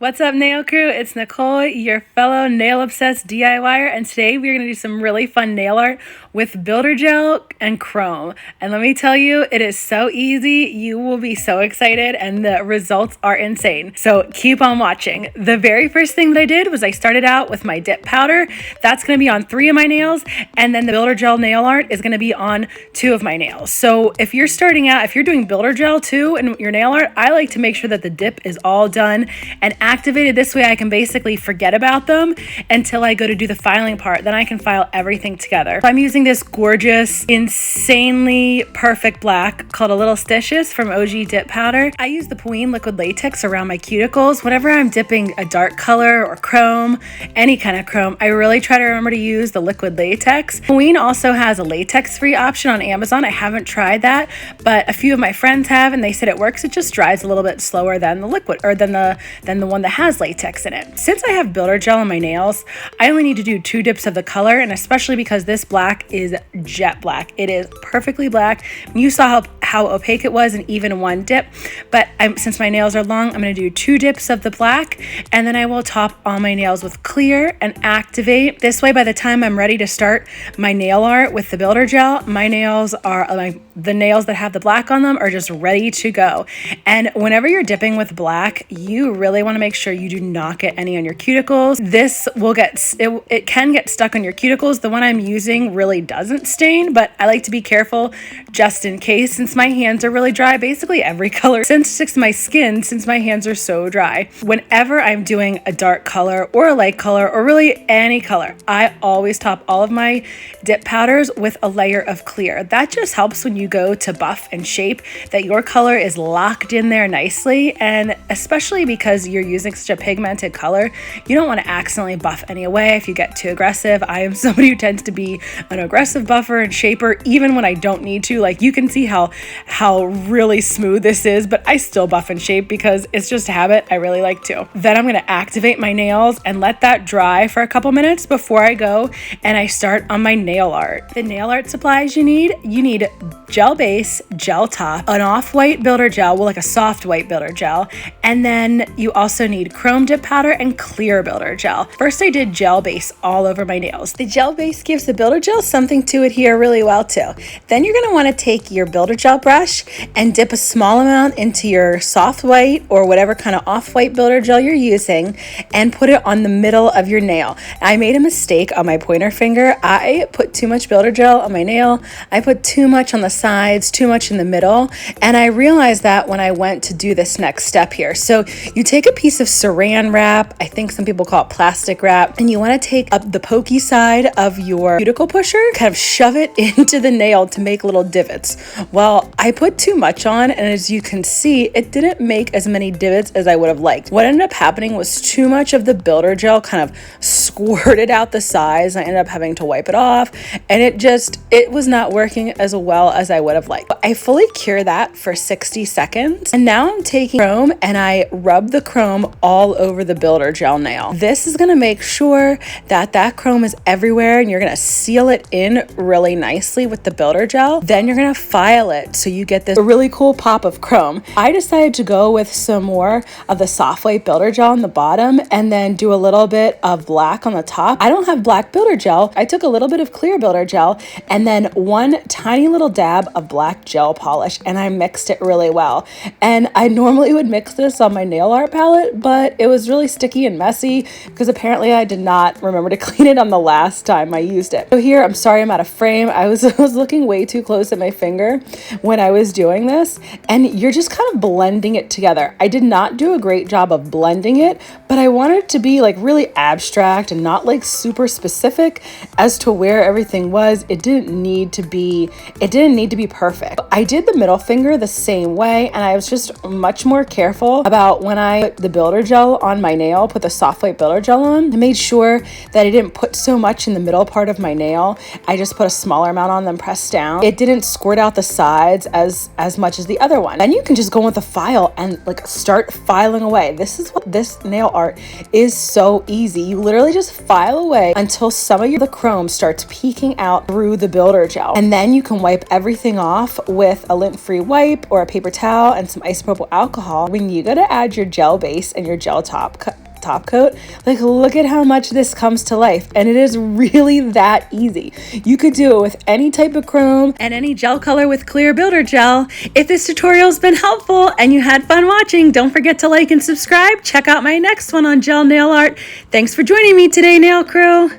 What's up, nail crew? It's Nicole, your fellow nail obsessed DIYer, and today we're going to do some really fun nail art with builder gel and chrome. And let me tell you, it is so easy. You will be so excited, and the results are insane. So keep on watching. The very first thing that I did was I started out with my dip powder. That's going to be on 3 of my nails, and then the builder gel nail art is going to be on 2 of my nails. So if you're starting out, if you're doing builder gel too in your nail art, I like to make sure that the dip is all done and activated. This way I can basically forget about them until I go to do the filing part. Then I can file everything together. So I'm using this gorgeous, insanely perfect black called a Little Stituous from OG Dip Powder. I use the Pana liquid latex around my cuticles. Whenever I'm dipping a dark color or chrome, any kind of chrome, I really try to remember to use the liquid latex. Pana also has a latex-free option on Amazon. I haven't tried that, but a few of my friends have, and they said it works. It just dries a little bit slower than the liquid, or than the one that has latex in it. Since I have builder gel on my nails, I only need to do 2 dips of the color, and especially because this black is jet black. It is perfectly black. You saw how opaque it was in even 1 dip, but since my nails are long, I'm going to do 2 dips of the black, and then I will top all my nails with clear and activate. This way, by the time I'm ready to start my nail art with the builder gel, my nails are the nails that have the black on them are just ready to go. And whenever you're dipping with black, you really want to make sure you do not get any on your cuticles. This will it can get stuck on your cuticles. The one I'm using really doesn't stain, but I like to be careful just in case, since my hands are really dry. Basically every color sticks to my skin since my hands are so dry. Whenever I'm doing a dark color or a light color or really any color, I always top all of my dip powders with a layer of clear. That just helps when you go to buff and shape that your color is locked in there nicely, and especially because you're using such a pigmented color, you don't want to accidentally buff any away if you get too aggressive. I am somebody who tends to be an aggressive buffer and shaper even when I don't need to. Like, you can see how really smooth this is, but I still buff and shape because it's just a habit. I really like to. Then I'm going to activate my nails and let that dry for a couple minutes before I go and I start on my nail art. The nail art supplies you need gel base, gel top, an off-white builder gel, well, like a soft white builder gel, and then you also need chrome dip powder and clear builder gel. First, I did gel base all over my nails. The gel base gives the builder gel something to adhere really well to. Then you're going to want to take your builder gel brush and dip a small amount into your soft white or whatever kind of off-white builder gel you're using and put it on the middle of your nail. I made a mistake on my pointer finger. I put too much builder gel on my nail. I put too much on the sides, too much in the middle, and I realized that when I went to do this next step here. So you take a piece of saran wrap, I think some people call it plastic wrap, and you want to take up the pokey side of your cuticle pusher, kind of shove it into the nail to make little divots. Well, I put too much on, and as you can see, it didn't make as many divots as I would have liked. What ended up happening was too much of the builder gel kind of squirted out the sides. I ended up having to wipe it off, and it was not working as well as I would have liked. I fully cure that for 60 seconds, and now I'm taking chrome and I rub the chrome all over the builder gel nail. This is going to make sure that chrome is everywhere, and you're going to seal it in really nicely with the builder gel. Then you're going to file it so you get this really cool pop of chrome. I decided to go with some more of the soft white builder gel on the bottom and then do a little bit of black on the top. I don't have black builder gel. I took a little bit of clear builder gel and then 1 tiny little dab of black gel polish, and I mixed it really well. And I normally would mix this on my nail art palette, but it was really sticky and messy because apparently I did not remember to clean it on the last time I used it. So here, I'm sorry I'm out of frame. I was looking way too close at my finger when I was doing this, and you're just kind of blending it together. I did not do a great job of blending it, but I wanted it to be like really abstract and not like super specific as to where everything was. It didn't need to be perfect. I did the middle finger the same way, and I was just much more careful about when I put the builder gel on my nail, put the soft white builder gel on. I made sure that I didn't put so much in the middle part of my nail. I just put a smaller amount on, then pressed down. It didn't squirt out the sides shreds as much as the other one. Then you can just go with a file and like start filing away. This is what this nail art is so easy. You literally just file away until some of the chrome starts peeking out through the builder gel. And then you can wipe everything off with a lint-free wipe or a paper towel and some isopropyl alcohol. When you go to add your gel base and your gel top coat, like look at how much this comes to life, and it is really that easy. You could do it with any type of chrome and any gel color with clear builder gel. If this tutorial's been helpful and you had fun watching, don't forget to like and subscribe. Check out my next one on gel nail art. Thanks for joining me today, nail crew.